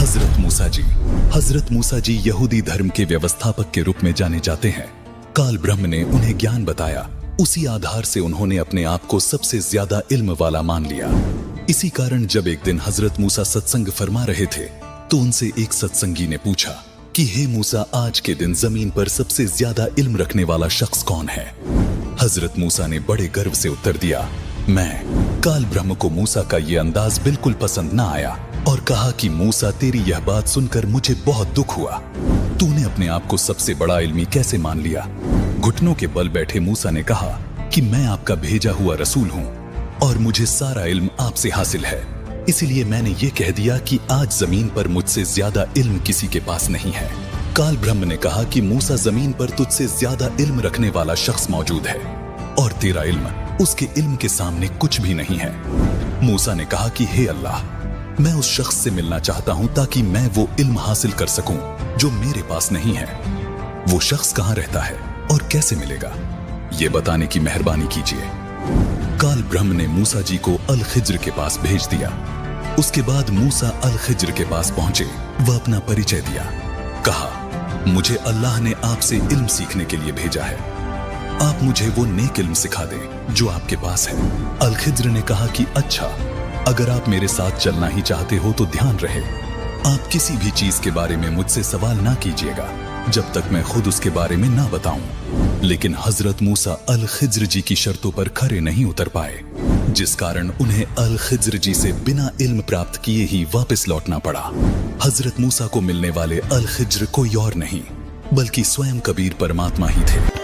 हजरत मूसा जी यहूदी धर्म के व्यवस्थापक के रूप में जाने जाते हैं। काल ब्रह्म ने उन्हें ज्ञान बताया, उसी आधार से उन्होंने अपने आप को सबसे ज्यादा इल्म वाला मान लिया। इसी कारण जब एक दिन हजरत मूसा सत्संग फरमा रहे थे तो उनसे एक सत्संगी ने पूछा कि हे मूसा, आज के दिन जमीन पर सबसे ज्यादा इल्म रखने वाला शख्स कौन है? हजरत मूसा ने बड़े गर्व से उत्तर दिया, मैं। काल ब्रह्म को मूसा का ये अंदाज बिल्कुल पसंद न आया और कहा कि मूसा, तेरी यह बात सुनकर मुझे बहुत दुख हुआ। तूने अपने आप को सबसे बड़ा इल्मी कैसे मान लिया? घुटनों के बल बैठे मूसा ने कहा कि मैं आपका भेजा हुआ रसूल हूँ और मुझे सारा इल्म आपसे हासिल है, इसीलिए मैंने ये कह दिया कि आज जमीन पर मुझसे ज्यादा इल्म किसी के पास नहीं है। काल ब्रह्म ने कहा कि मूसा, जमीन पर तुझसे ज्यादा इल्म रखने वाला शख्स मौजूद है और तेरा इल्म उसके इल्म के सामने कुछ भी नहीं है। मूसा ने कहा कि हे अल्लाह, मैं उस शख्स से मिलना चाहता हूं ताकि मैं वो इल्म हासिल कर सकूं जो मेरे पास नहीं है। वो शख्स कहां रहता है और कैसे मिलेगा, ये बताने की मेहरबानी कीजिए। काल ब्रह्म ने मूसा जी को अल खिज्र के पास भेज दिया। उसके बाद मूसा अल खिज्र के पास पहुंचे। वह अपना परिचय दिया। कहा, मुझे अल्लाह ने आपसे इल्म सीखने के लिए भेजा है। आप मुझे वो नेक इल्म सिखा दें जो आपके पास है। अल खिज्र ने कहा कि अच्छा, अगर आप मेरे साथ चलना ही चाहते हो तो ध्यान रहे, आप किसी भी चीज के बारे में मुझसे सवाल ना कीजिएगा जब तक मैं खुद उसके बारे में ना बताऊं। लेकिन हजरत मूसा अल खिज्र जी की शर्तों पर खरे नहीं उतर पाए, जिस कारण उन्हें अल खिज्र जी से बिना इल्म प्राप्त किए ही वापस लौटना पड़ा। हजरत मूसा को मिलने वाले अल खिज्र कोई और नहीं बल्कि स्वयं कबीर परमात्मा ही थे।